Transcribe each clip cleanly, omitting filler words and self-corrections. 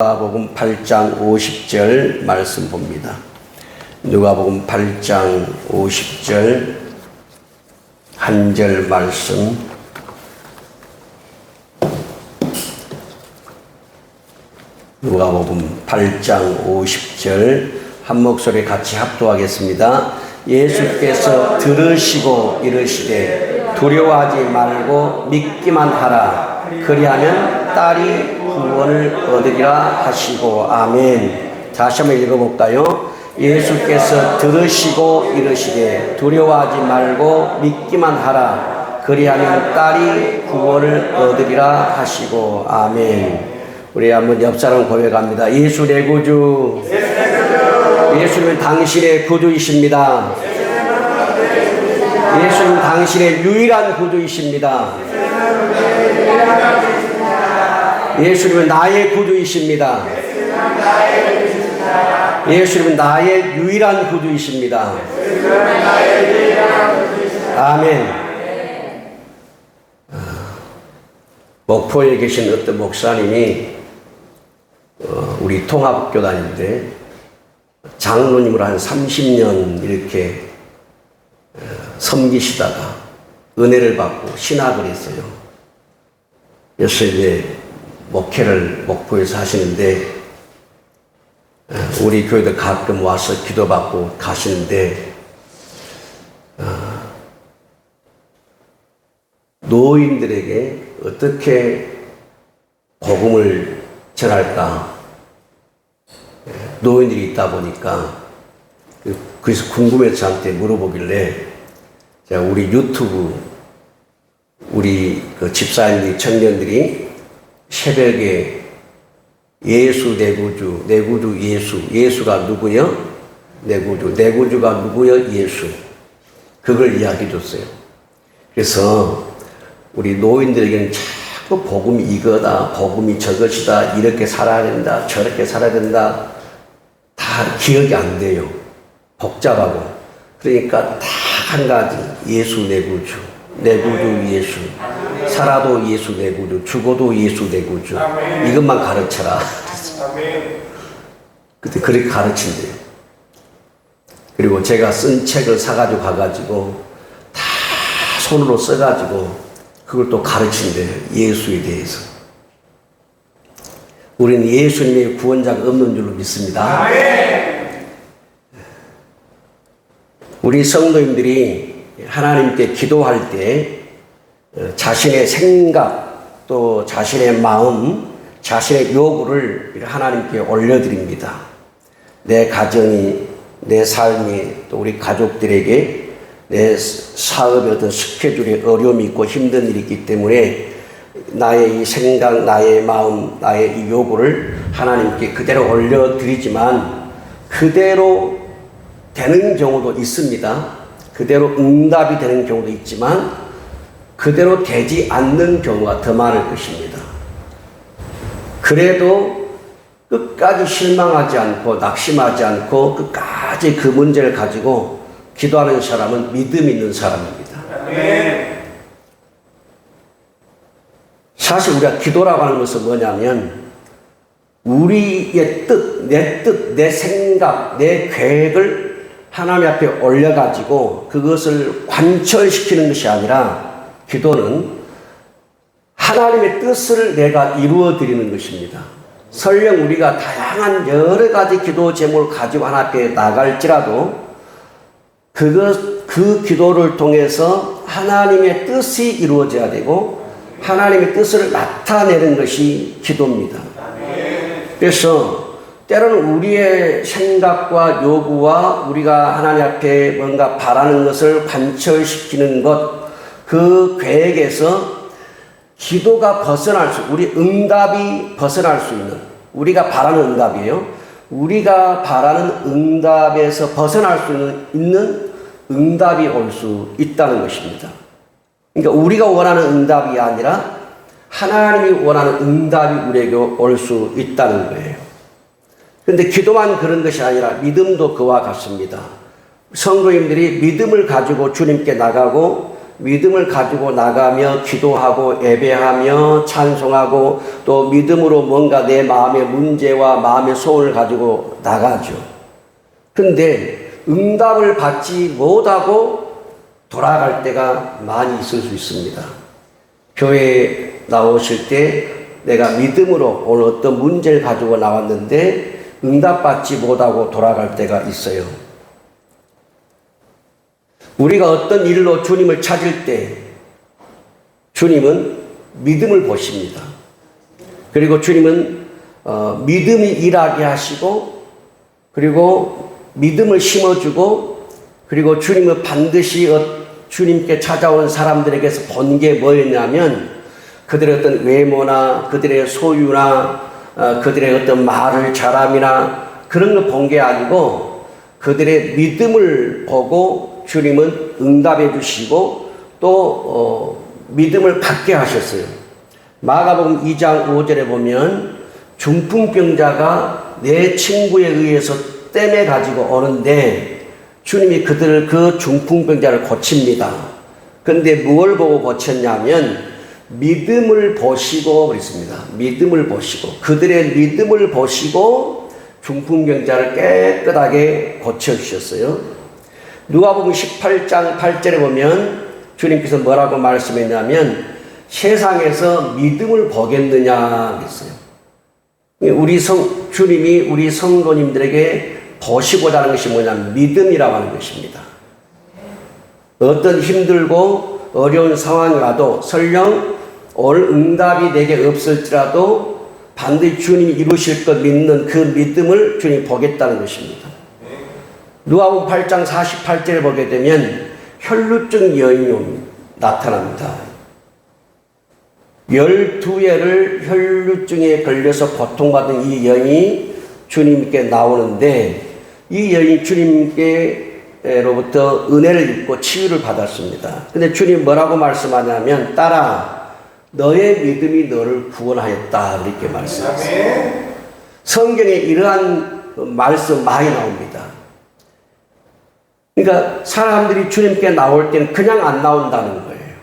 누가복음 8장 50절 말씀 봅니다. 누가복음 8장 50절 한 절 말씀. 누가복음 8장 50절 한 목소리 같이 합독하겠습니다. 예수께서 들으시고 이르시되 두려워하지 말고 믿기만 하라. 그리하면 딸이 구원을 얻으리라 하시고. 아멘. 다시 한번 읽어볼까요? 예수께서 들으시고 이르시되 두려워하지 말고 믿기만 하라. 그리하면 딸이 구원을 얻으리라 하시고. 아멘. 우리 한번 옆 사람 고백합니다. 예수 내 구주. 예수는 당신의 구주이십니다. 예수는 당신의 유일한 구주이십니다. 예수님은 나의 구주이십니다. 예수님은 나의 유일한 구주이십니다. 아멘. 목포에 계신 어떤 목사님이 우리 통합학교 다니는데 장로님으로 한 30년 이렇게 섬기시다가 은혜를 받고 신학을 했어요. 그래서 이제 목회를 목포에서 하시는데 우리 교회도 가끔 와서 기도받고 가시는데 노인들에게 어떻게 복음을 전할까? 노인들이 있다 보니까 그래서 궁금해서 저한테 물어보길래 제가 우리 유튜브 우리 그 집사님들 청년들이 새벽에 예수 내 구주, 내 구주 예수, 예수가 누구요? 내 구주, 내 구주가 누구요? 예수. 그걸 이야기해 줬어요. 그래서 우리 노인들에게는 자꾸 복음이 이거다, 복음이 저것이다, 이렇게 살아야 된다, 저렇게 살아야 된다, 다 기억이 안 돼요. 복잡하고. 그러니까 다 한 가지, 예수 내 구주, 내 구주 예수, 살아도 예수 내 구주, 죽어도 예수 내 구주, 이것만 가르쳐라. 그때 그렇게 가르친대요. 그리고 제가 쓴 책을 사가지고 가가지고 다 손으로 써가지고 그걸 또 가르친대요. 예수에 대해서. 우리는 예수님의 구원자가 없는 줄로 믿습니다. 우리 성도님들이 하나님께 기도할 때 자신의 생각 또 자신의 마음, 자신의 요구를 하나님께 올려드립니다. 내 가정이, 내 삶이, 또 우리 가족들에게 내 사업의 어떤 스케줄에 어려움이 있고 힘든 일이 있기 때문에 나의 이 생각, 나의 마음, 나의 이 요구를 하나님께 그대로 올려드리지만 그대로 되는 경우도 있습니다. 그대로 응답이 되는 경우도 있지만 그대로 되지 않는 경우가 더 많을 것입니다. 그래도 끝까지 실망하지 않고 낙심하지 않고 끝까지 그 문제를 가지고 기도하는 사람은 믿음 있는 사람입니다. 사실 우리가 기도라고 하는 것은 뭐냐면 우리의 뜻, 내 생각, 내 계획을 하나님 앞에 올려가지고 그것을 관철시키는 것이 아니라 기도는 하나님의 뜻을 내가 이루어드리는 것입니다. 설령 우리가 다양한 여러 가지 기도 제목을 가지고 하나님 앞에 나갈지라도 그 기도를 통해서 하나님의 뜻이 이루어져야 되고 하나님의 뜻을 나타내는 것이 기도입니다. 그래서 때로는 우리의 생각과 요구와 우리가 하나님 앞에 뭔가 바라는 것을 관철시키는 것, 그 계획에서 기도가 벗어날 수, 우리 응답이 벗어날 수 있는, 우리가 바라는 응답이에요. 우리가 바라는 응답에서 벗어날 수 있는 응답이 올 수 있다는 것입니다. 그러니까 우리가 원하는 응답이 아니라 하나님이 원하는 응답이 우리에게 올 수 있다는 거예요. 그런데 기도만 그런 것이 아니라 믿음도 그와 같습니다. 성도님들이 믿음을 가지고 주님께 나가고 믿음을 가지고 나가며 기도하고 예배하며 찬송하고 또 믿음으로 뭔가 내 마음의 문제와 마음의 소원을 가지고 나가죠. 근데 응답을 받지 못하고 돌아갈 때가 많이 있을 수 있습니다. 교회에 나오실 때 내가 믿음으로 오늘 어떤 문제를 가지고 나왔는데 응답받지 못하고 돌아갈 때가 있어요. 우리가 어떤 일로 주님을 찾을 때 주님은 믿음을 보십니다. 그리고 주님은 믿음이 일하게 하시고 그리고 믿음을 심어주고 그리고 주님은 반드시 주님께 찾아온 사람들에게서 본 게 뭐였냐면 그들의 어떤 외모나 그들의 소유나 그들의 어떤 말을 잘함이나 그런 걸 본 게 아니고 그들의 믿음을 보고 주님은 응답해 주시고 또 믿음을 갖게 하셨어요. 마가복음 2장 5절에 보면 중풍병자가 내 친구에 의해서 땜해 가지고 오는데 주님이 그 중풍병자를 고칩니다. 그런데 무엇을 보고 고쳤냐면 믿음을 보시고 그랬습니다. 믿음을 보시고 그들의 믿음을 보시고 중풍병자를 깨끗하게 고쳐주셨어요. 누가복음 18장 8절에 보면 주님께서 뭐라고 말씀했냐면 세상에서 믿음을 보겠느냐 그랬어요. 주님이 우리 성도님들에게 보시고자 하는 것이 뭐냐면 믿음이라고 하는 것입니다. 어떤 힘들고 어려운 상황이 와도 설령 오늘 응답이 내게 없을지라도 반드시 주님이 이루실 것 믿는 그 믿음을 주님이 보겠다는 것입니다. 누가복음 8장 48절을 보게 되면 혈루증 여인이 나타납니다. 12회를 혈루증에 걸려서 고통받은 이 여인이 주님께 나오는데 이 여인이 주님께로부터 은혜를 입고 치유를 받았습니다. 근데 주님 뭐라고 말씀하냐면 딸아 너의 믿음이 너를 구원하였다 이렇게 말씀하셨어요. 성경에 이러한 말씀 많이 나옵니다. 그러니까 사람들이 주님께 나올 때는 그냥 안 나온다는 거예요.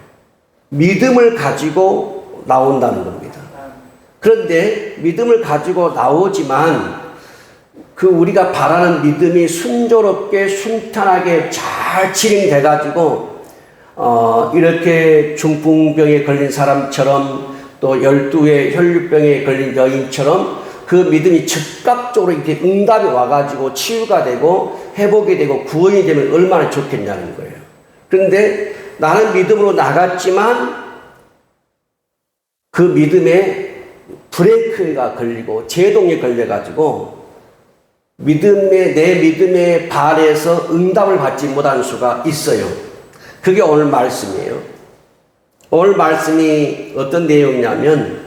믿음을 가지고 나온다는 겁니다. 그런데 믿음을 가지고 나오지만 그 우리가 바라는 믿음이 순조롭게 순탄하게 잘 진행돼 가지고 이렇게 중풍병에 걸린 사람처럼 또 12회 혈류병에 걸린 여인처럼 그 믿음이 즉각적으로 이렇게 응답이 와가지고 치유가 되고 회복이 되고 구원이 되면 얼마나 좋겠냐는 거예요. 그런데 나는 믿음으로 나갔지만 그 믿음에 브레이크가 걸리고 제동이 걸려가지고 내 믿음의 발에서 응답을 받지 못한 수가 있어요. 그게 오늘 말씀이에요. 오늘 말씀이 어떤 내용이냐면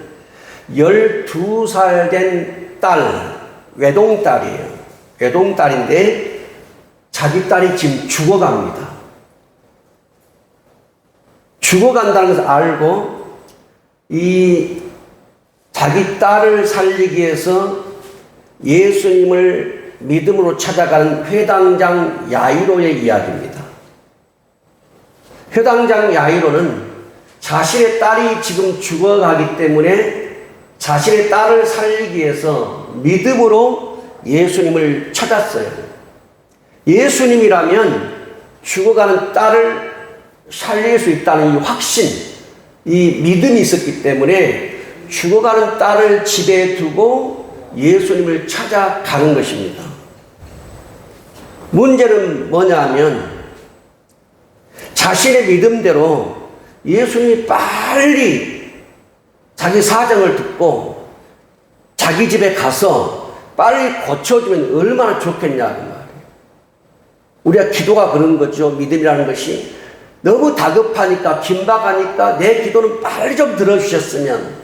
12살 된 딸, 외동딸이에요. 외동딸인데 자기 딸이 지금 죽어갑니다. 죽어간다는 것을 알고 이 자기 딸을 살리기 위해서 예수님을 믿음으로 찾아가는 회당장 야이로의 이야기입니다. 회당장 야이로는 자신의 딸이 지금 죽어가기 때문에 자신의 딸을 살리기 위해서 믿음으로 예수님을 찾았어요. 예수님이라면 죽어가는 딸을 살릴 수 있다는 이 확신, 이 믿음이 있었기 때문에 죽어가는 딸을 집에 두고 예수님을 찾아가는 것입니다. 문제는 뭐냐면 자신의 믿음대로 예수님이 빨리 자기 사정을 듣고 자기 집에 가서 빨리 고쳐주면 얼마나 좋겠냐고 말이에요. 우리가 기도가 그런 거죠. 믿음이라는 것이 너무 다급하니까 긴박하니까 내 기도는 빨리 좀 들어주셨으면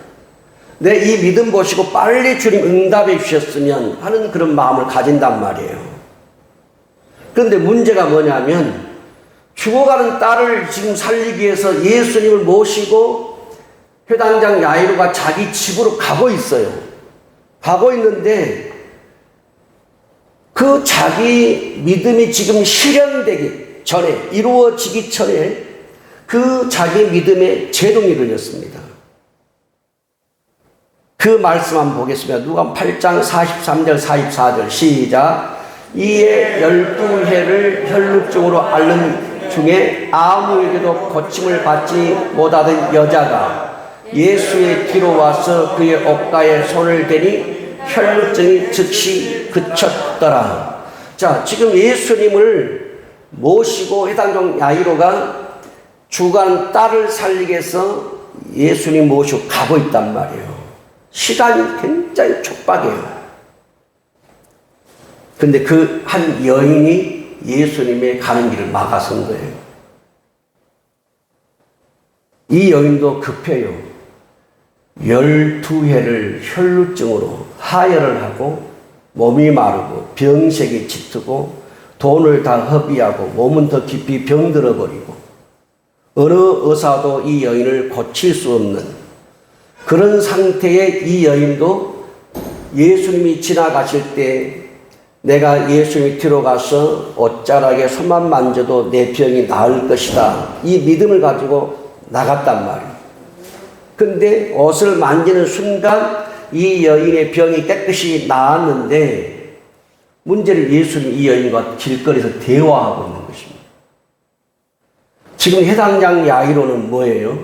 내 이 믿음 보시고 빨리 주님 응답해 주셨으면 하는 그런 마음을 가진단 말이에요. 그런데 문제가 뭐냐면 죽어가는 딸을 지금 살리기 위해서 예수님을 모시고 회당장 야이로가 자기 집으로 가고 있어요. 가고 있는데 그 자기 믿음이 지금 실현되기 전에, 이루어지기 전에 그 자기 믿음에 제동이 걸렸습니다. 그 말씀 한번 보겠습니다. 누가 8장 43절 44절 시작. 이에 12해를 혈육증으로 앓는 중에 아무에게도 고침을 받지 못하던 여자가 예수의 뒤로 와서 그의 옷가에 손을 대니 혈육증이 즉시 그쳤더라. 자, 지금 예수님을 모시고 회당장 야이로가 죽은 딸을 살리기 위해서 예수님 모시고 가고 있단 말이에요. 시간이 굉장히 촉박해요. 근데 그 한 여인이 예수님의 가는 길을 막아선 거예요. 이 여인도 급해요. 12해를 혈루증으로 하혈을 하고 몸이 마르고 병색이 짙고 돈을 다 허비하고 몸은 더 깊이 병들어 버리고 어느 의사도 이 여인을 고칠 수 없는 그런 상태의 이 여인도 예수님이 지나가실 때 내가 예수님이 뒤로 가서 옷자락에 손만 만져도 내 병이 나을 것이다. 이 믿음을 가지고 나갔단 말이에요. 근데 옷을 만지는 순간 이 여인의 병이 깨끗이 나았는데 문제는 예수님이 이 여인과 길거리에서 대화하고 있는 것입니다. 지금 해당장 야이로는 뭐예요?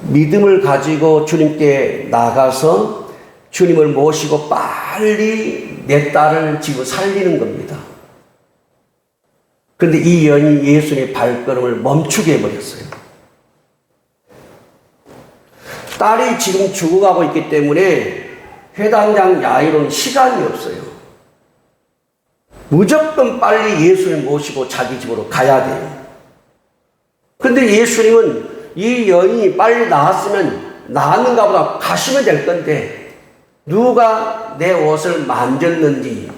믿음을 가지고 주님께 나가서 주님을 모시고 빨리 내 딸을 지금 살리는 겁니다. 그런데 이 여인이 예수님의 발걸음을 멈추게 해버렸어요. 딸이 지금 죽어가고 있기 때문에 회당장 야이로는 시간이 없어요. 무조건 빨리 예수님 모시고 자기 집으로 가야 돼요. 그런데 예수님은 이 여인이 빨리 나았으면 나았는가 보다 가시면 될 건데 누가 내 옷을 만졌는지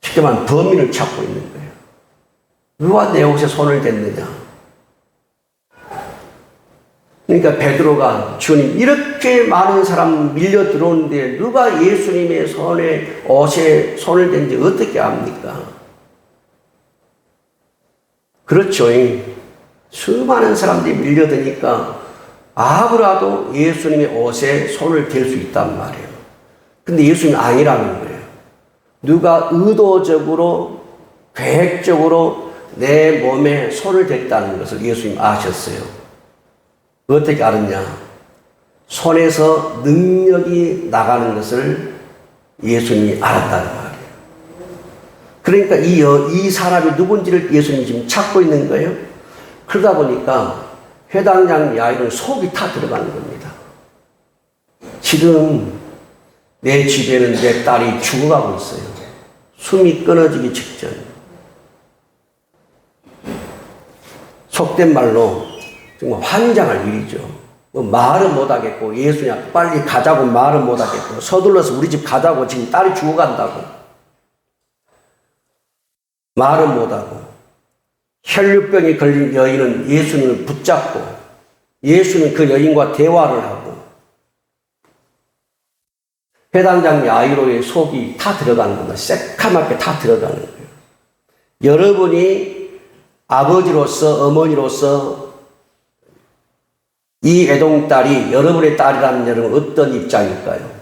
쉽게 말하면 범인을 찾고 있는 거예요. 누가 내 옷에 손을 댔느냐. 그러니까 베드로가 주님 이렇게 많은 사람 밀려 들어오는데 누가 예수님의 손에 옷에 손을 댄지 어떻게 압니까? 그렇죠. 수많은 사람들이 밀려드니까 아무라도 예수님의 옷에 손을 댈 수 있단 말이에요. 근데 예수님은 아니라는 거예요. 누가 의도적으로 계획적으로 내 몸에 손을 댔다는 것을 예수님 아셨어요. 어떻게 알았냐? 손에서 능력이 나가는 것을 예수님이 알았다는 말이에요. 그러니까 이 사람이 누군지를 예수님이 지금 찾고 있는 거예요. 그러다 보니까 회당장 야이로는 속이 타 들어가는 겁니다. 지금 내 집에는 내 딸이 죽어가고 있어요. 숨이 끊어지기 직전. 속된 말로 정말 환장할 일이죠. 말은 못하겠고 예수님 빨리 가자고 말은 못하겠고 서둘러서 우리 집 가자고 지금 딸이 죽어간다고 말은 못하고 혈류병에 걸린 여인은 예수님을 붙잡고 예수는 그 여인과 대화를 하고 회당장 야이로의 속이 타 들어가는 겁니다. 새카맣게 타 들어가는 거예요. 여러분이 아버지로서 어머니로서 이 애동딸이 여러분의 딸이라는 여러분 어떤 입장일까요?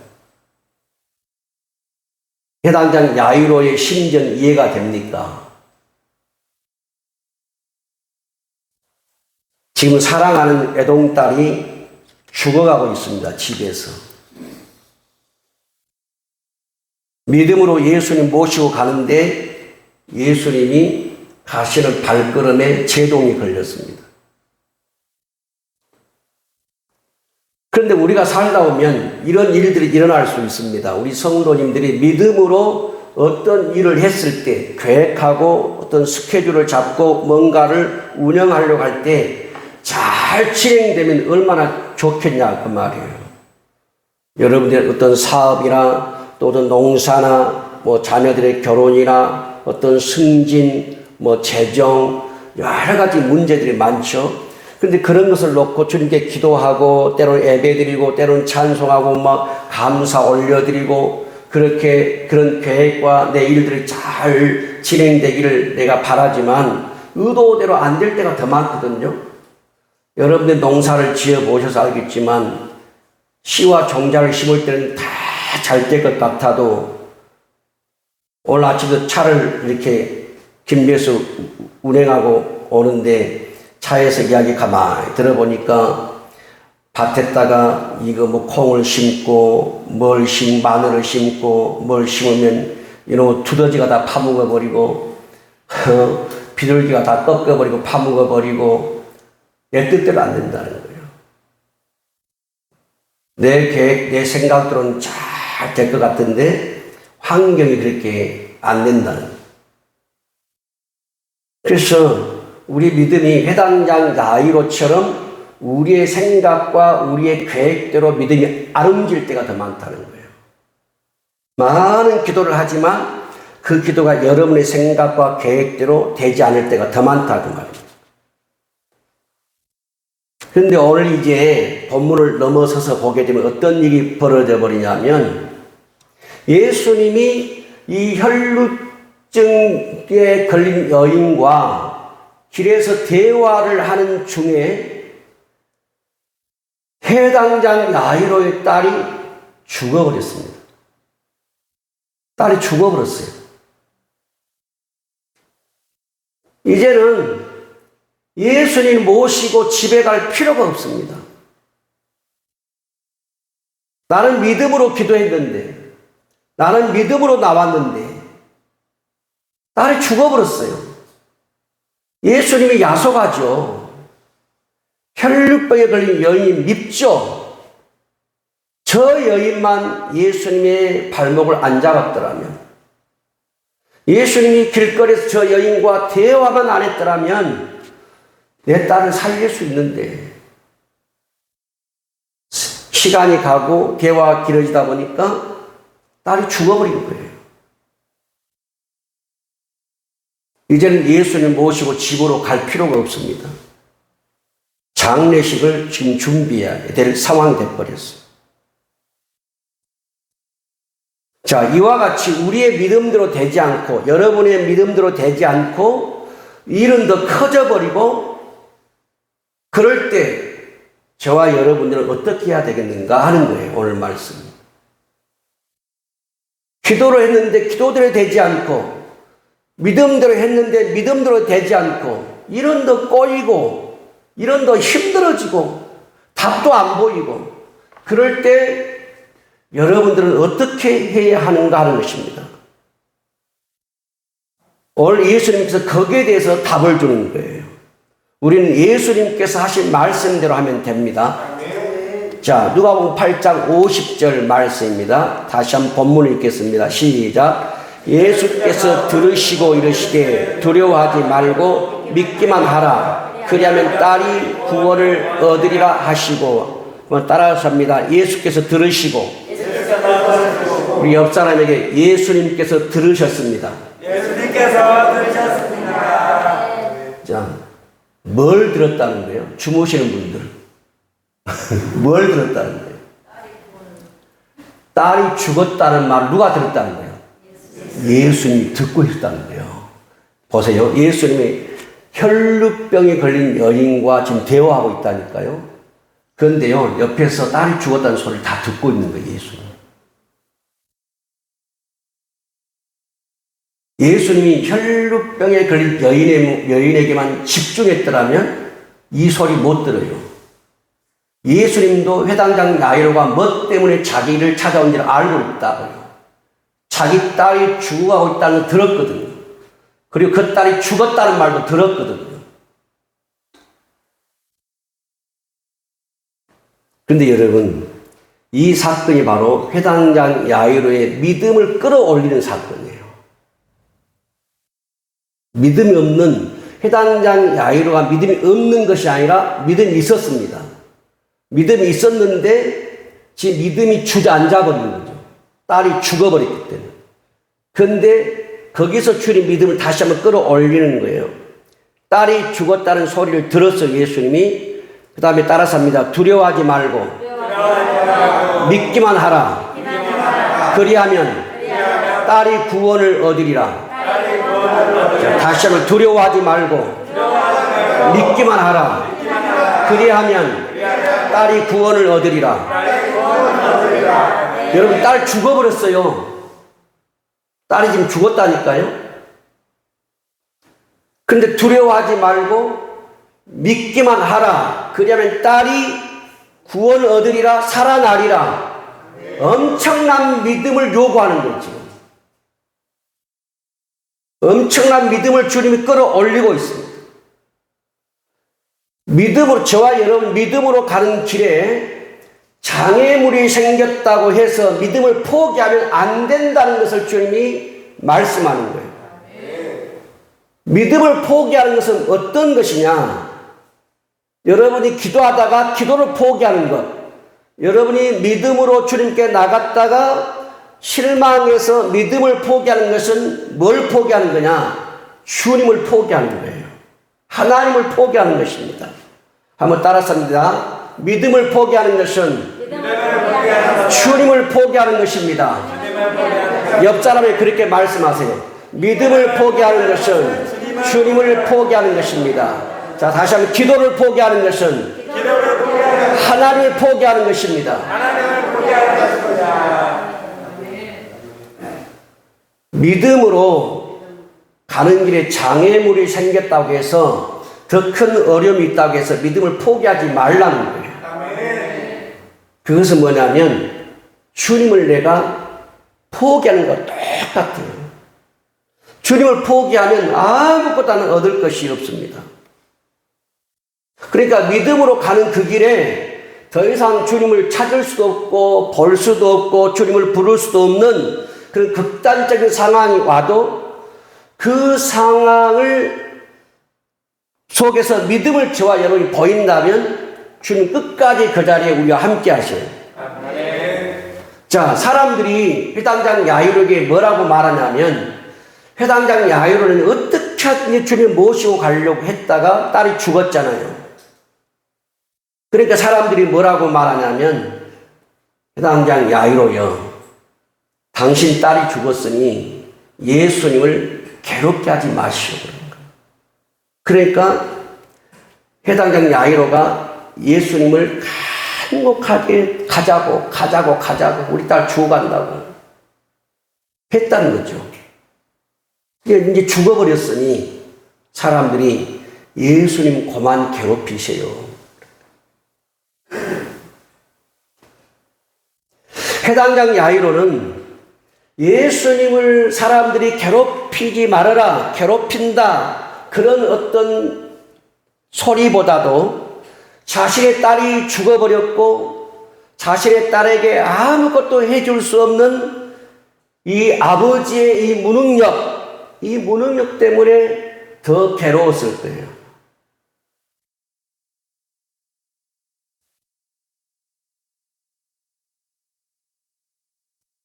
회당장 야이로의 심정 이해가 됩니까? 지금 사랑하는 애동딸이 죽어가고 있습니다. 집에서. 믿음으로 예수님 모시고 가는데 예수님이 가시는 발걸음에 제동이 걸렸습니다. 그런데 우리가 살다 보면 이런 일들이 일어날 수 있습니다. 우리 성도님들이 믿음으로 어떤 일을 했을 때 계획하고 어떤 스케줄을 잡고 뭔가를 운영하려고 할 때 잘 진행되면 얼마나 좋겠냐 그 말이에요. 여러분들 어떤 사업이나 또 어떤 농사나 뭐 자녀들의 결혼이나 어떤 승진 뭐 재정 여러 가지 문제들이 많죠. 그런데 그런 것을 놓고 주님께 기도하고 때로는 예배드리고 때로는 찬송하고 막 감사 올려드리고 그렇게 그런 계획과 내 일들이 잘 진행되기를 내가 바라지만 의도대로 안 될 때가 더 많거든요. 여러분들 농사를 지어 보셔서 알겠지만 씨와 종자를 심을 때는 다 잘 될 것 같아도 오늘 아침도 차를 이렇게 김배수 운행하고 오는데 차에서 이야기 가만히 들어보니까 밭에다가 이거 뭐 콩을 심고 마늘을 심고 뭘 심으면 이놈 두더지가 다 파먹어버리고 비둘기가 다 꺾어버리고 파먹어버리고 내 뜻대로 안 된다는 거예요. 내 계획, 내 생각대로는 잘 될 것 같은데 환경이 그렇게 안 된다는 거예요. 그래서 우리 믿음이 회당장 야이로처럼 우리의 생각과 우리의 계획대로 믿음이 안 움직일 때가 더 많다는 거예요. 많은 기도를 하지만 그 기도가 여러분의 생각과 계획대로 되지 않을 때가 더 많다고 말입니다. 그런데 오늘 이제 본문을 넘어서서 보게 되면 어떤 일이 벌어져 버리냐면 예수님이 이 혈루증에 걸린 여인과 길에서 대화를 하는 중에 해당장 야이로의 딸이 죽어버렸습니다. 딸이 죽어버렸어요. 이제는 예수님 모시고 집에 갈 필요가 없습니다. 나는 믿음으로 기도했는데, 나는 믿음으로 나왔는데, 딸이 죽어버렸어요. 예수님이 야속하죠. 혈루병에 걸린 여인이 밉죠. 저 여인만 예수님의 발목을 안 잡았더라면, 예수님이 길거리에서 저 여인과 대화만 안 했더라면 내 딸을 살릴 수 있는데 시간이 가고 대화가 길어지다 보니까 딸이 죽어버린 거예요. 이제는 예수님 모시고 집으로 갈 필요가 없습니다. 장례식을 지금 준비해야 될 상황이 돼버렸어요. 자, 이와 같이 우리의 믿음대로 되지 않고 여러분의 믿음대로 되지 않고 일은 더 커져버리고 그럴 때 저와 여러분들은 어떻게 해야 되겠는가 하는 거예요. 오늘 말씀. 기도를 했는데 기도대로 되지 않고 믿음대로 했는데 믿음대로 되지 않고 일은 더 꼬이고 일은 더 힘들어지고 답도 안 보이고 그럴 때 여러분들은 어떻게 해야 하는가 하는 것입니다. 오늘 예수님께서 거기에 대해서 답을 주는 거예요. 우리는 예수님께서 하신 말씀대로 하면 됩니다. 자, 누가복음 8장 50절 말씀입니다. 다시 한번 본문을 읽겠습니다. 시작. 예수께서 들으시고 이르시되 두려워하지 말고 믿기만 하라. 그리하면 딸이 구원을 얻으리라 하시고 따라서 합니다. 예수께서 들으시고 우리 옆 사람에게 예수님께서 들으셨습니다. 예수님께서 들으셨습니다. 자, 뭘 들었다는 거예요? 주무시는 분들. 뭘 들었다는 거예요? 딸이 죽었다는 말 누가 들었다는 거예요? 예수님이 듣고 있었다는 거예요. 보세요. 예수님이 혈루병에 걸린 여인과 지금 대화하고 있다니까요. 그런데요, 옆에서 딸이 죽었다는 소리를 다 듣고 있는 거예요, 예수님. 예수님이 혈루병에 걸린 여인에게만 집중했더라면 이 소리 못 들어요. 예수님도 회당장 야이로가 뭐 때문에 자기를 찾아온지를 알고 있다고요. 자기 딸이 죽어가고 있다는 걸 들었거든요. 그리고 그 딸이 죽었다는 말도 들었거든요. 그런데 여러분, 이 사건이 바로 회당장 야이로의 믿음을 끌어올리는 사건이에요. 믿음이 없는 회당장 야이로가 믿음이 없는 것이 아니라 믿음이 있었습니다. 믿음이 있었는데 지금 믿음이 주저앉아 버린 거죠. 딸이 죽어버렸기 때문에. 그런데 거기서 주님 믿음을 다시 한번 끌어올리는 거예요. 딸이 죽었다는 소리를 들었어요, 예수님이. 그 다음에 따라서 합니다. 두려워하지 말고 믿기만 하라. 그리하면 딸이 구원을 얻으리라. 자, 다시 한번 두려워하지 말고 믿기만 하라. 그리하면 딸이 구원을 얻으리라. 여러분, 딸 죽어버렸어요. 딸이 지금 죽었다니까요. 그런데 두려워하지 말고 믿기만 하라. 그리하면 딸이 구원을 얻으리라. 살아나리라. 엄청난 믿음을 요구하는 거죠. 엄청난 믿음을 주님이 끌어올리고 있습니다. 믿음으로, 저와 여러분 믿음으로 가는 길에 장애물이 생겼다고 해서 믿음을 포기하면 안 된다는 것을 주님이 말씀하는 거예요. 믿음을 포기하는 것은 어떤 것이냐? 여러분이 기도하다가 기도를 포기하는 것. 여러분이 믿음으로 주님께 나갔다가 실망해서 믿음을 포기하는 것은 뭘 포기하는 거냐? 주님을 포기하는 거예요. 하나님을 포기하는 것입니다. 한번 따라서 합니다. 믿음을 포기하는 것은 주님을 포기하는 것입니다. 옆 사람에 그렇게 말씀하세요. 믿음을 포기하는 것은 주님을 포기하는 것입니다. 자, 다시 한번 기도를 포기하는 것은 하나님을 포기하는 것입니다. 믿음으로 가는 길에 장애물이 생겼다고 해서 더 큰 어려움이 있다고 해서 믿음을 포기하지 말라는 거예요. 그것은 뭐냐면 주님을 내가 포기하는 것 똑같아요. 주님을 포기하면 아무것도 얻을 것이 없습니다. 그러니까 믿음으로 가는 그 길에 더 이상 주님을 찾을 수도 없고 볼 수도 없고 주님을 부를 수도 없는 그런 극단적인 상황이 와도 그 상황을 속에서 믿음을 저와 여러분이 보인다면 주님 끝까지 그 자리에 우리와 함께 하셔요. 자, 사람들이 회당장 야이로에게 뭐라고 말하냐면 회당장 야이로는 어떻게 하든지 주님 모시고 가려고 했다가 딸이 죽었잖아요. 그러니까 사람들이 뭐라고 말하냐면 회당장 야이로여, 당신 딸이 죽었으니 예수님을 괴롭게 하지 마시오. 그러니까 회당장 야이로가 예수님을 간곡하게 가자고 우리 딸 죽어간다고 했다는 거죠. 이제 죽어버렸으니 사람들이 예수님 그만 괴롭히세요. 회당장 야이로는 예수님을 사람들이 괴롭히지 말아라, 괴롭힌다, 그런 어떤 소리보다도 자신의 딸이 죽어버렸고 자신의 딸에게 아무것도 해줄 수 없는 이 아버지의 이 무능력 때문에 더 괴로웠을 거예요.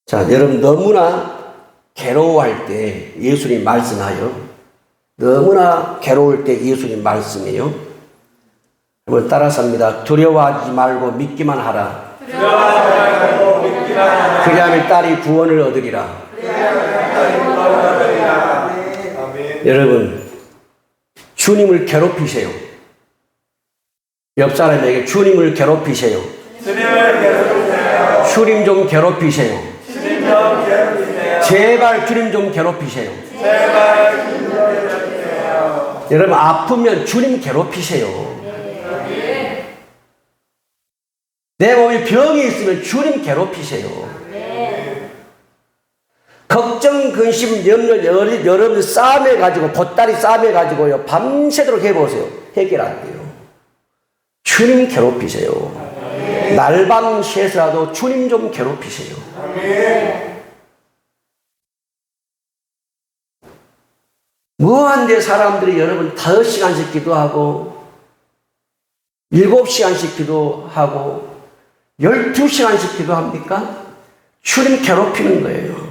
자, 여러분 너무나 괴로워할 때 예수님 말씀하여 너무나 괴로울 때 예수님 말씀이에요. 여러분 따라서 합니다. 두려워하지 말고 믿기만 하라. 그리하면 딸이 구원을 얻으리라. 여러분 주님을 괴롭히세요. 옆 사람에게 주님을 괴롭히세요. 주님 좀 괴롭히세요. 제발 주님 좀 괴롭히세요. 여러분 아프면 주님 괴롭히세요. 내 몸에 병이 있으면 주님 괴롭히세요. 걱정, 근심, 염려, 여러분 싸움해가지고 보따리 싸움해가지고요 밤새도록 해보세요. 해결 안 돼요. 주님 괴롭히세요. 날밤 새서라도 주님 좀 괴롭히세요. 뭐한데 사람들이 여러분 5시간씩 기도하고 7시간씩 기도하고 12시간씩 기도합니까? 주님 괴롭히는 거예요.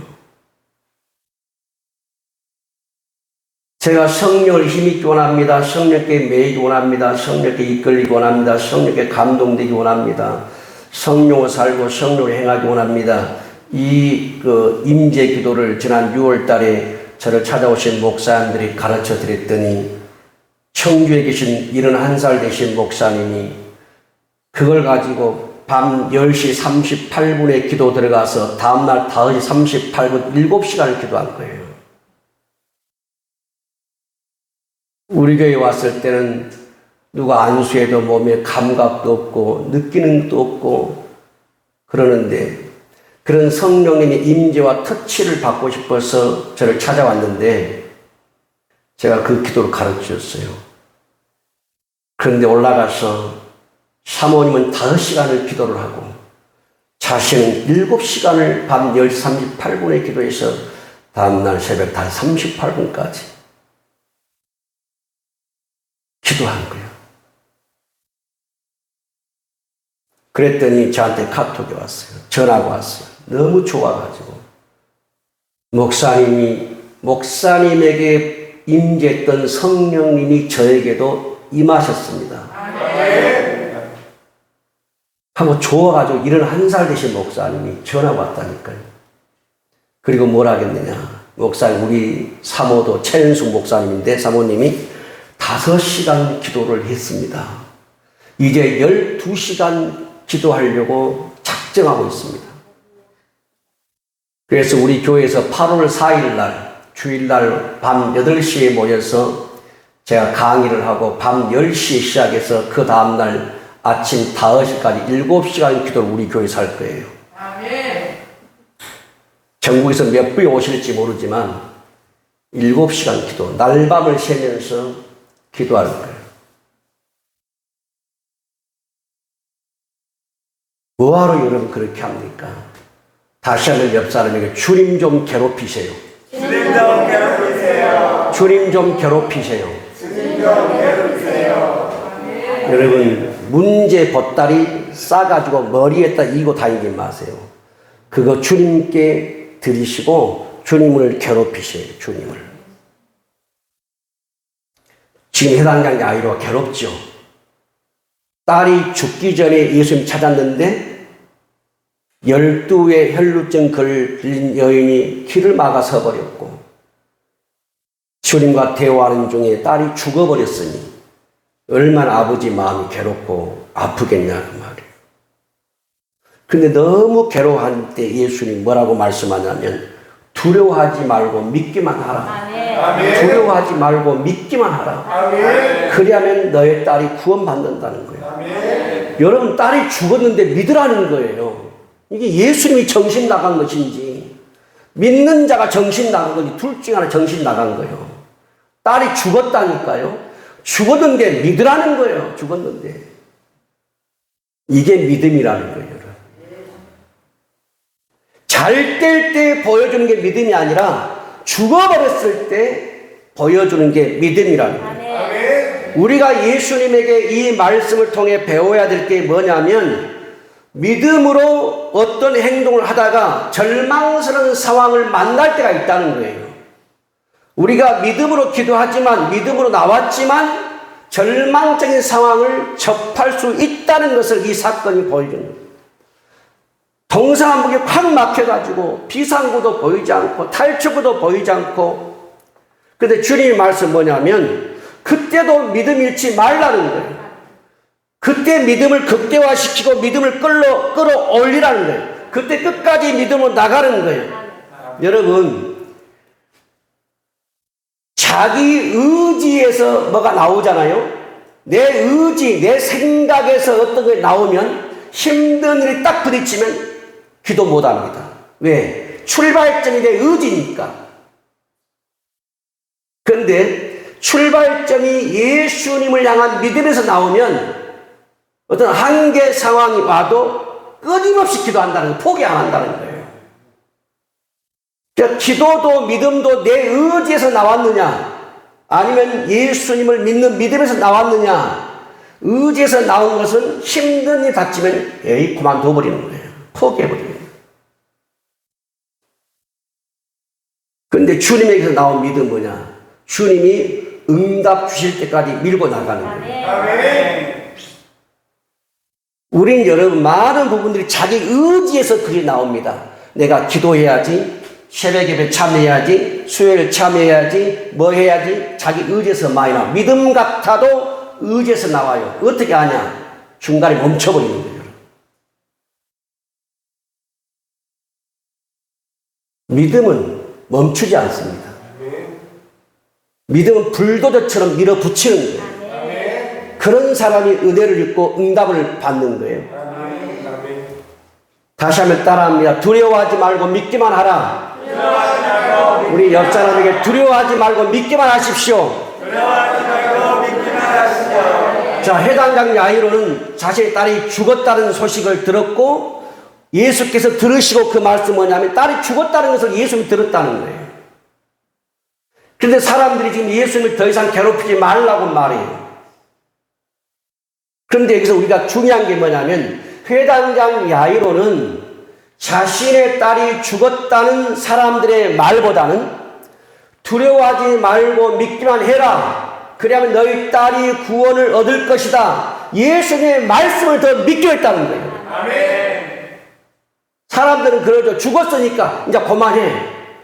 제가 성령을 힘있게 원합니다. 성령께 매이기 원합니다. 성령께 이끌리기 원합니다. 성령께 감동되기 원합니다. 성령을 살고 성령을 행하기 원합니다. 이 임재 기도를 지난 6월 달에 저를 찾아오신 목사님들이 가르쳐 드렸더니 청주에 계신 71살 되신 목사님이 그걸 가지고 밤 10시 38분에 기도 들어가서 다음날 5시 38분 7시간을 기도한 거예요. 우리 교회 왔을 때는 누가 안수해도 몸에 감각도 없고 느끼는 것도 없고 그러는데 그런 성령님의 임재와 터치를 받고 싶어서 저를 찾아왔는데 제가 그 기도를 가르쳤어요. 그런데 올라가서 사모님은 5시간을 기도를 하고 자신은 7시간을 밤 10시 38분에 기도해서 다음날 새벽 5시 38분까지 기도한 거예요. 그랬더니 저한테 카톡이 왔어요. 전화가 왔어요. 너무 좋아가지고 목사님에게 임재했던 성령님이 저에게도 임하셨습니다. 하고 좋아가지고 71살 되신 목사님이 전화가 왔다니까요. 그리고 뭘 하겠느냐. 목사님, 우리 사모도 최은숙 목사님인데 사모님이 5시간 기도를 했습니다. 이제 12시간 기도하려고 작정하고 있습니다. 그래서 우리 교회에서 8월 4일 날 주일날 밤 8시에 모여서 제가 강의를 하고 밤 10시에 시작해서 그 다음날 아침 5시까지 7시간 기도를 우리 교회에서 할 거예요. 아멘. 전국에서 몇 분이 오실지 모르지만 7시간 기도, 날밤을 새면서 기도할 거예요. 뭐하러 여러분 그렇게 합니까? 다시 한번 옆 사람에게 주님 좀 괴롭히세요. 주님 좀 괴롭히세요. 주님 좀 괴롭히세요. 주님 좀 괴롭히세요. 여러분 문제 보따리 싸가지고 머리에다 이고 다니지 마세요. 그거 주님께 드리시고 주님을 괴롭히세요. 주님을. 지금 해당장의 아이로가 괴롭죠. 딸이 죽기 전에 예수님 찾았는데 12의 혈루증 걸린 여인이 길을 막아 서버렸고 주님과 대화하는 중에 딸이 죽어버렸으니 얼마나 아버지 마음이 괴롭고 아프겠냐 그 말이에요. 근데 너무 괴로워할 때 예수님이 뭐라고 말씀하냐면 두려워하지 말고 믿기만 하라. 아멘. 두려워하지 말고 믿기만 하라. 아멘. 그리하면 너의 딸이 구원받는다는 거예요. 아멘. 여러분 딸이 죽었는데 믿으라는 거예요. 이게 예수님이 정신 나간 것인지 믿는 자가 정신 나간 건지 둘 중 하나 정신 나간 거예요. 딸이 죽었다니까요. 죽었는데 믿으라는 거예요. 죽었는데. 이게 믿음이라는 거예요. 잘 될 때 보여주는 게 믿음이 아니라 죽어버렸을 때 보여주는 게 믿음이라는 거예요. 아멘. 우리가 예수님에게 이 말씀을 통해 배워야 될 게 뭐냐면 믿음으로 어떤 행동을 하다가 절망스러운 상황을 만날 때가 있다는 거예요. 우리가 믿음으로 기도하지만 믿음으로 나왔지만 절망적인 상황을 접할 수 있다는 것을 이 사건이 보여주는 거예요. 동서남북이 확 막혀가지고 비상구도 보이지 않고 탈출구도 보이지 않고 그런데 주님의 말씀 뭐냐면 그때도 믿음 잃지 말라는 거예요. 그때 믿음을 극대화시키고 믿음을 끌어올리라는 거예요. 그때 끝까지 믿음으로 나가는 거예요. 여러분 자기 의지에서 뭐가 나오잖아요. 내 의지, 내 생각에서 어떤 게 나오면 힘든 일이 딱 부딪히면 기도 못합니다. 왜? 출발점이 내 의지니까. 그런데 출발점이 예수님을 향한 믿음에서 나오면 어떤 한계 상황이 와도 끊임없이 기도한다는 거예요. 포기 안 한다는 거예요. 그러니까 기도도 믿음도 내 의지에서 나왔느냐 아니면 예수님을 믿는 믿음에서 나왔느냐 의지에서 나온 것은 힘든 일이 닥치면 에이 그만둬버리는 거예요. 포기해버리는 거예요. 그런데 주님에게서 나온 믿음은 뭐냐 주님이 응답 주실 때까지 밀고 나가는 거예요. 아멘. 우린 여러분 많은 부분들이 자기 의지에서 그게 나옵니다. 내가 기도해야지 새벽 예배 참여해야지, 수요일 참여해야지, 뭐 해야지, 자기 의지에서 많이 나와. 믿음 같아도 의지에서 나와요. 어떻게 하냐? 중간에 멈춰버리는 거예요. 믿음은 멈추지 않습니다. 믿음은 불도저처럼 밀어붙이는 거예요. 그런 사람이 은혜를 입고 응답을 받는 거예요. 다시 한번 따라합니다. 두려워하지 말고 믿기만 하라. 우리 옆 사람에게 두려워하지 말고 믿기만 하십시오. 자, 해당장 야이로는 자신의 딸이 죽었다는 소식을 들었고 예수께서 들으시고 그 말씀은 뭐냐면 딸이 죽었다는 것을 예수님이 들었다는 거예요. 그런데 사람들이 지금 예수님을 더 이상 괴롭히지 말라고 말해요. 그런데 여기서 우리가 중요한 게 뭐냐면 회당장 야이로는 자신의 딸이 죽었다는 사람들의 말보다는 두려워하지 말고 믿기만 해라. 그러면 너희 딸이 구원을 얻을 것이다. 예수님의 말씀을 더 믿기로 했다는 거예요. 아멘. 사람들은 그러죠. 죽었으니까 이제 그만해.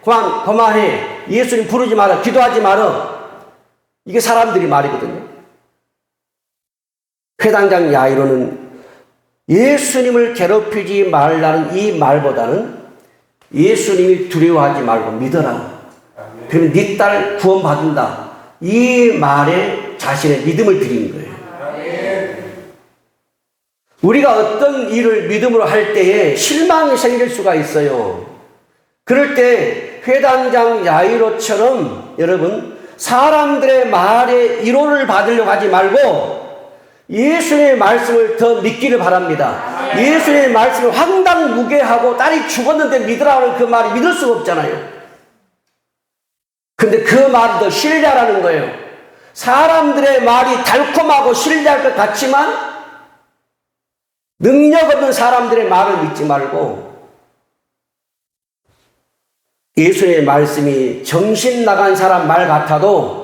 그만해. 예수님 부르지 마라. 기도하지 마라. 이게 사람들이 말이거든요. 회당장 야이로는 예수님을 괴롭히지 말라는 이 말보다는 예수님이 두려워하지 말고 믿어라. 그러면 네 딸 구원받는다. 이 말에 자신의 믿음을 드린 거예요. 우리가 어떤 일을 믿음으로 할 때에 실망이 생길 수가 있어요. 그럴 때 회당장 야이로처럼 여러분 사람들의 말에 위로를 받으려고 하지 말고 예수님의 말씀을 더 믿기를 바랍니다. 예수님의 말씀을 황당무계하고 딸이 죽었는데 믿으라는 그 말이 믿을 수가 없잖아요. 근데 그 말이 더 신뢰하라는 거예요. 사람들의 말이 달콤하고 신뢰할 것 같지만 능력 없는 사람들의 말을 믿지 말고 예수님의 말씀이 정신 나간 사람 말 같아도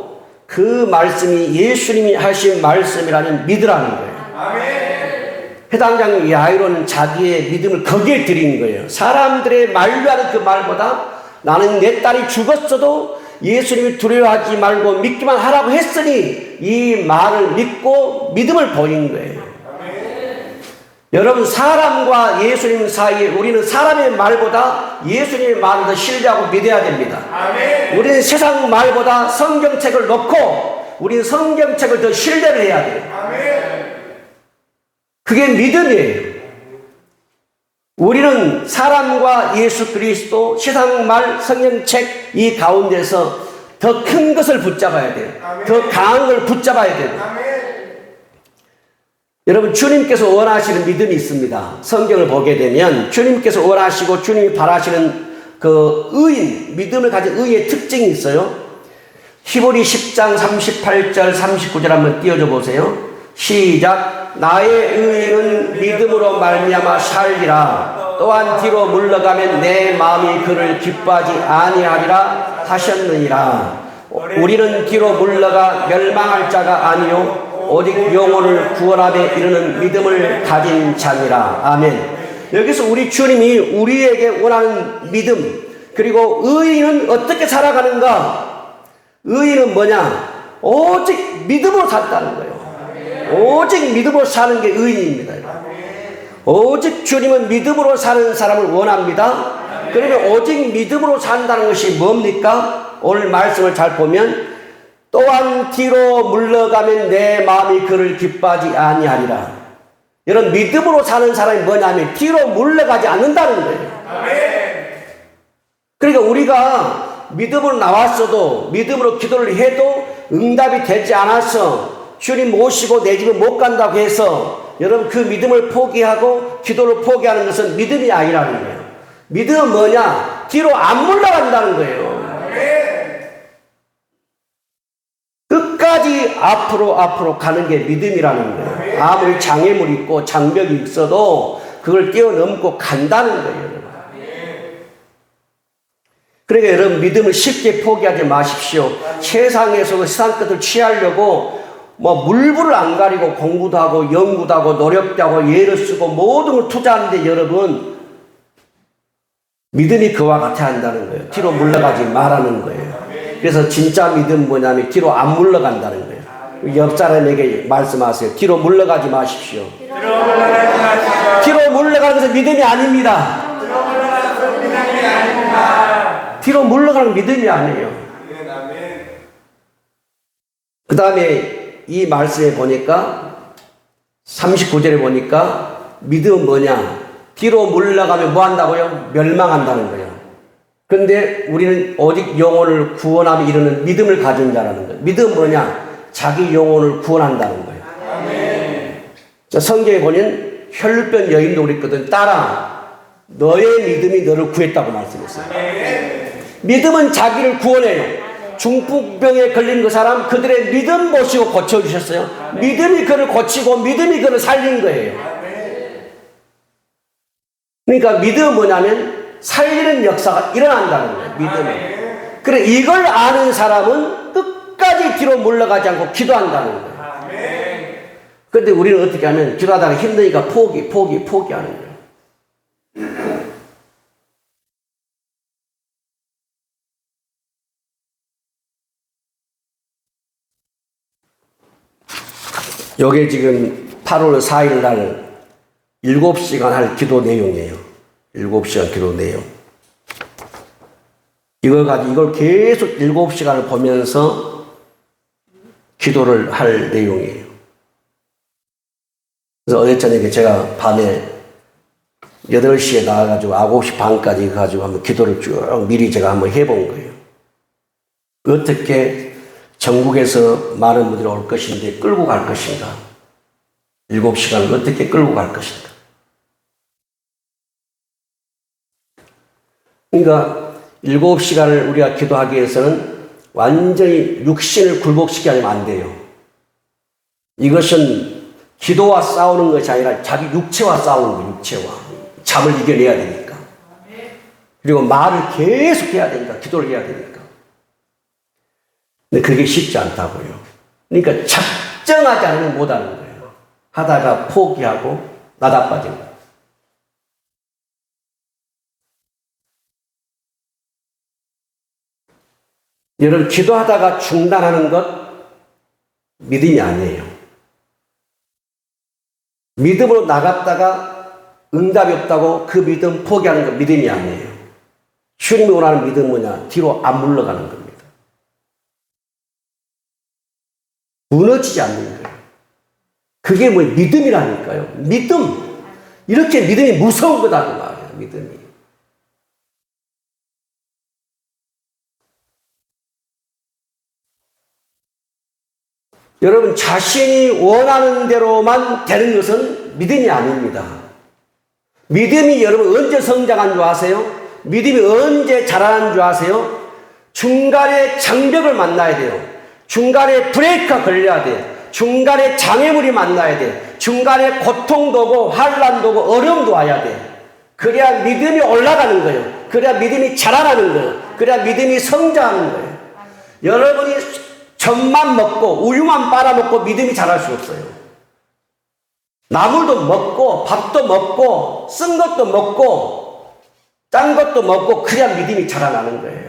그 말씀이 예수님이 하신 말씀이라는 믿으라는 거예요. 아멘. 해당장 야이로는 자기의 믿음을 거기에 드린 거예요. 사람들의 말로하는 그 말보다 나는 내 딸이 죽었어도 예수님이 두려워하지 말고 믿기만 하라고 했으니 이 말을 믿고 믿음을 보인 거예요. 아멘. 여러분 사람과 예수님 사이에 우리는 사람의 말보다 예수님의 말을 더 신뢰하고 믿어야 됩니다. 아멘. 우리는 세상 말보다 성경책을 놓고 우리는 성경책을 더 신뢰를 해야 돼요. 아멘. 그게 믿음이에요. 우리는 사람과 예수 그리스도 세상 말 성경책 이 가운데서 더 큰 것을 붙잡아야 돼요. 더 강한 걸 붙잡아야 돼요. 아멘. 여러분 주님께서 원하시는 믿음이 있습니다. 성경을 보게 되면 주님께서 원하시고 주님이 바라시는 그 의인, 믿음을 가진 의인의 특징이 있어요. 히브리 10장 38절 39절 한번 띄워줘 보세요. 시작. 나의 의인은 믿음으로 말미암아 살리라. 또한 뒤로 물러가면 내 마음이 그를 기뻐하지 아니하리라 하셨느니라. 우리는 뒤로 물러가 멸망할 자가 아니요 오직 영혼을 구원하에 이르는 믿음을 가진 자니라. 아멘. 여기서 우리 주님이 우리에게 원하는 믿음, 그리고 의인은 어떻게 살아가는가? 의인은 뭐냐? 오직 믿음으로 산다는 거예요. 오직 믿음으로 사는 게 의인입니다. 오직 주님은 믿음으로 사는 사람을 원합니다. 그러면 오직 믿음으로 산다는 것이 뭡니까? 오늘 말씀을 잘 보면 또한 뒤로 물러가면 내 마음이 그를 기뻐하지 아니하리라. 이런 믿음으로 사는 사람이 뭐냐면 뒤로 물러가지 않는다는 거예요. 그러니까 우리가 믿음으로 나왔어도 믿음으로 기도를 해도 응답이 되지 않아서 주님 모시고 내 집에 못 간다고 해서 여러분 그 믿음을 포기하고 기도를 포기하는 것은 믿음이 아니라는 거예요. 믿음은 뭐냐? 뒤로 안 물러간다는 거예요. 끝까지 앞으로 가는 게 믿음이라는 거예요. 아무리 장애물이 있고 장벽이 있어도 그걸 뛰어넘고 간다는 거예요. 그러니까 여러분 믿음을 쉽게 포기하지 마십시오. 세상에서 그 세상 것을 취하려고 물불을 안 가리고 공부도 하고 연구도 하고 노력도 하고 예를 쓰고 모든 걸 투자하는데 여러분 믿음이 그와 같아야 한다는 거예요. 뒤로 물러가지 말라는 거예요. 그래서 진짜 믿음 뭐냐면 뒤로 안 물러간다는 거예요. 옆 사람에게 말씀하세요. 뒤로 물러가지 마십시오. 뒤로 물러가는 것은 믿음이 아닙니다. 뒤로 물러가는 믿음이 아니에요. 그 다음에 이 말씀에 보니까 39절에 보니까 믿음은 뭐냐? 뒤로 물러가면 뭐 한다고요? 멸망한다는 거예요. 그런데 우리는 오직 영혼을 구원함에 이르는 믿음을 가진 자라는 거예요. 믿음은 뭐냐? 자기 영혼을 구원한다는 거예요. 자, 성경에 보면 혈루병 여인도 그랬거든. 딸아, 너의 믿음이 너를 구했다고 말씀했어요. 믿음은 자기를 구원해요. 중풍병에 걸린 그 사람, 그들의 믿음 보시고 고쳐주셨어요. 믿음이 그를 고치고 믿음이 그를 살린 거예요. 그러니까 믿음은 뭐냐면 살리는 역사가 일어난다는 거예요. 믿음은. 그래, 이걸 아는 사람은 끝까지 뒤로 물러가지 않고 기도한다는 거예요. 그런데 우리는 어떻게 하면 기도하다가 힘드니까 포기하는 거예요. 요게 지금 8월 4일 날 7시간 할 기도 내용이에요. 7시간 기도 내용. 이걸 계속 7시간을 보면서 기도를 할 내용이에요. 그래서 어제 저녁에 제가 밤에 8시에 나와가지고 9시 반까지 가지고 한번 기도를 쭉 미리 제가 한번 해본 거예요. 어떻게 전국에서 많은 분들이 올 것인데 끌고 갈 것인가? 7시간을 어떻게 끌고 갈 것인가? 그러니까 7시간을 우리가 기도하기 위해서는 완전히 육신을 굴복시키지 않으면 안 돼요. 이것은 기도와 싸우는 것이 아니라 자기 육체와 싸우는 거예요. 육체와. 잠을 이겨내야 되니까. 그리고 말을 계속 해야 되니까. 기도를 해야 되니까. 근데 그게 쉽지 않다고요. 그러니까 작정하지 않으면 못하는 거예요. 하다가 포기하고 나다빠지고. 여러분, 기도하다가 중단하는 것 믿음이 아니에요. 믿음으로 나갔다가 응답이 없다고 그 믿음 포기하는 것 믿음이 아니에요. 주님이 원하는 믿음은 뭐냐? 뒤로 안 물러가는 겁니다. 무너지지 않는 거예요. 그게 뭐 믿음이라니까요. 믿음. 이렇게 믿음이 무서운 거다 그 말이에요. 믿음이. 여러분, 자신이 원하는 대로만 되는 것은 믿음이 아닙니다. 믿음이 여러분 언제 성장한 줄 아세요? 믿음이 언제 자라는 줄 아세요? 중간에 장벽을 만나야 돼요. 중간에 브레이크가 걸려야 돼요. 중간에 장애물이 만나야 돼요. 중간에 고통도 오고 환난도 오고 어려움도 와야 돼요. 그래야 믿음이 올라가는 거예요. 그래야 믿음이 자라나는 거예요. 그래야 믿음이 성장하는 거예요. 여러분이 젖만 먹고 우유만 빨아먹고 믿음이 자랄 수 없어요. 나물도 먹고 밥도 먹고 쓴 것도 먹고 짠 것도 먹고 그래야 믿음이 자라나는 거예요.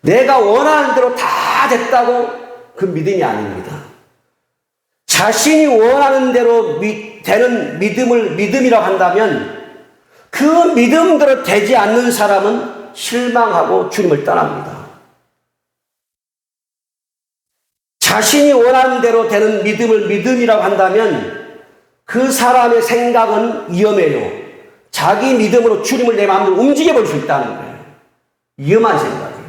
내가 원하는 대로 다 됐다고 그 믿음이 아닙니다. 자신이 원하는 대로 되는 믿음을 믿음이라고 한다면 그 믿음대로 되지 않는 사람은 실망하고 주님을 떠납니다. 자신이 원하는 대로 되는 믿음을 믿음이라고 한다면 그 사람의 생각은 위험해요. 자기 믿음으로 주님을 내 마음대로 움직여볼 수 있다는 거예요. 위험한 생각이에요.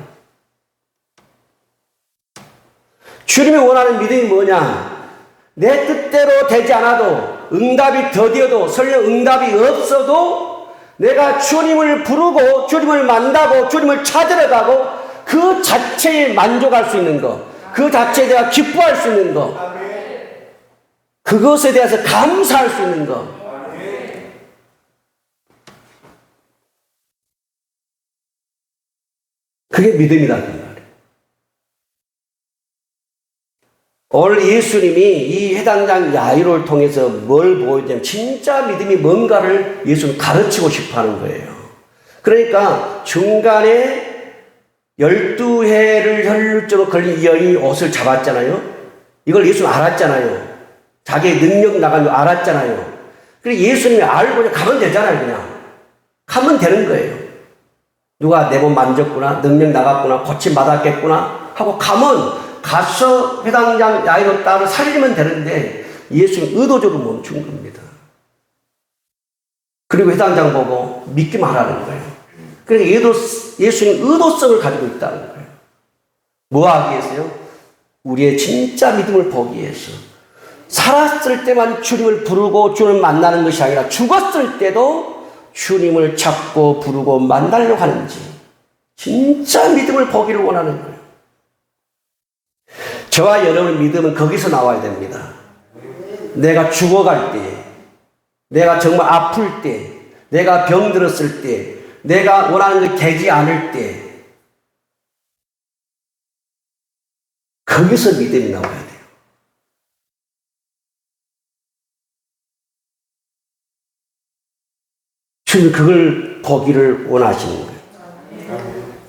주님이 원하는 믿음이 뭐냐? 내 뜻대로 되지 않아도 응답이 더디어도 설령 응답이 없어도 내가 주님을 부르고 주님을 만나고 주님을 찾으러 가고 그 자체에 만족할 수 있는 것, 그 자체에 대해 기뻐할 수 있는 것, 그것에 대해서 감사할 수 있는 것. 그게 믿음이다. 오늘 예수님이 이 해당장 야이로를 통해서 뭘 보여주냐면 진짜 믿음이 뭔가를 예수는 가르치고 싶어 하는 거예요. 그러니까 중간에 12해를 혈루증으로 걸린 이 여인이 옷을 잡았잖아요. 이걸 예수는 알았잖아요. 자기의 능력 나간 거 알았잖아요. 그래서 예수님이 알고 그냥 가면 되잖아요. 그냥 가면 되는 거예요. 누가 내 몸 만졌구나, 능력 나갔구나, 고침 받았겠구나 하고 가면 가서 회당장 야이로 딸을 살리면 되는데 예수는 의도적으로 멈춘 겁니다. 그리고 회당장 보고 믿기만 하라는 거예요. 그러니까 예수님 의도성을 가지고 있다는 거예요. 뭐 하기 위해서요? 우리의 진짜 믿음을 보기 위해서. 살았을 때만 주님을 부르고 주님을 만나는 것이 아니라 죽었을 때도 주님을 찾고 부르고 만나려고 하는지 진짜 믿음을 보기를 원하는 거예요. 저와 여러분의 믿음은 거기서 나와야 됩니다. 내가 죽어갈 때, 내가 정말 아플 때, 내가 병들었을 때, 내가 원하는 것이 되지 않을 때 거기서 믿음이 나와야 돼요. 주님 그걸 보기를 원하시는 거예요.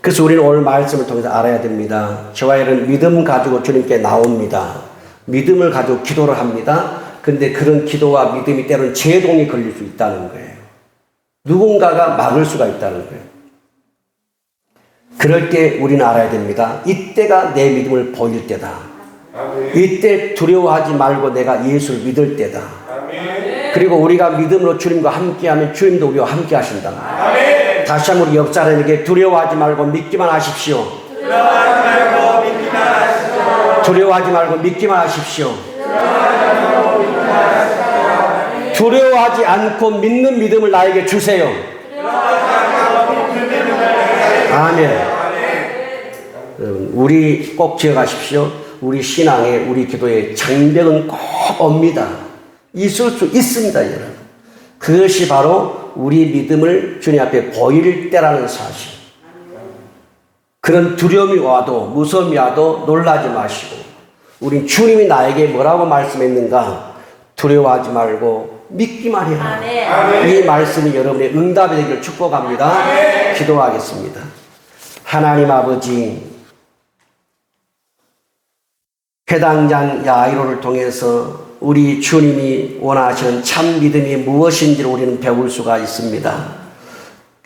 그래서 우리는 오늘 말씀을 통해서 알아야 됩니다. 저와 여러분 믿음 가지고 주님께 나옵니다. 믿음을 가지고 기도를 합니다. 그런데 그런 기도와 믿음이 때로는 제동이 걸릴 수 있다는 거예요. 누군가가 막을 수가 있다는 거예요. 그럴 때 우리는 알아야 됩니다. 이때가 내 믿음을 보일 때다. 이때 두려워하지 말고 내가 예수를 믿을 때다. 그리고 우리가 믿음으로 주님과 함께하면 주님도 우리와 함께 하신다. 다시 한번 우리 옆 사람에게 두려워하지 말고 믿기만 하십시오. 두려워하지 말고 믿기만 하십시오. 두려워하지 않고 믿는 믿음을 나에게 주세요. 아멘. 우리 꼭 기억하십시오. 우리 신앙에, 우리 기도에 장벽은 꼭 옵니다. 있을 수 있습니다, 여러분. 그것이 바로 우리 믿음을 주님 앞에 보일 때라는 사실. 그런 두려움이 와도, 무서움이 와도 놀라지 마시고, 우린 주님이 나에게 뭐라고 말씀했는가? 두려워하지 말고 믿기만 해라. 아멘. 이 말씀이 여러분의 응답이 되기를 축복합니다. 아멘. 기도하겠습니다. 하나님 아버지, 회당장 야이로를 통해서 우리 주님이 원하시는 참 믿음이 무엇인지를 우리는 배울 수가 있습니다.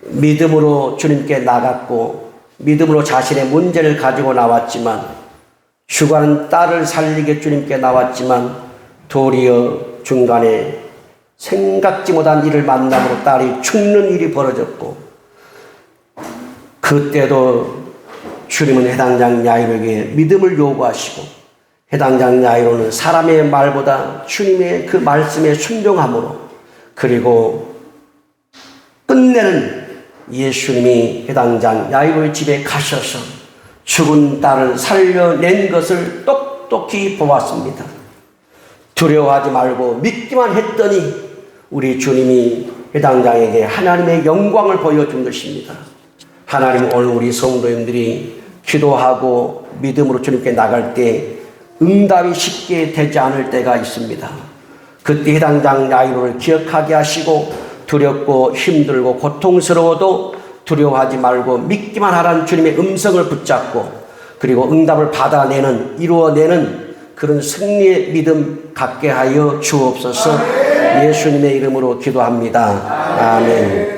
믿음으로 주님께 나갔고 믿음으로 자신의 문제를 가지고 나왔지만 죽어가는 딸을 살리게 주님께 나왔지만 도리어 중간에 생각지 못한 일을 만남으로 딸이 죽는 일이 벌어졌고 그때도 주님은 해당장 야이로에게 믿음을 요구하시고 해당장 야이로는 사람의 말보다 주님의 그 말씀에 순종함으로 그리고 끝내는 예수님이 해당장 야이로의 집에 가셔서 죽은 딸을 살려낸 것을 똑똑히 보았습니다. 두려워하지 말고 믿기만 했더니 우리 주님이 해당장에게 하나님의 영광을 보여준 것입니다. 하나님 오늘 우리 성도님들이 기도하고 믿음으로 주님께 나갈 때 응답이 쉽게 되지 않을 때가 있습니다. 그때 해당장 야이로를 기억하게 하시고 두렵고 힘들고 고통스러워도 두려워하지 말고 믿기만 하라는 주님의 음성을 붙잡고 그리고 응답을 받아내는 이루어내는 그런 승리의 믿음 갖게 하여 주옵소서. 예수님의 이름으로 기도합니다. 아멘.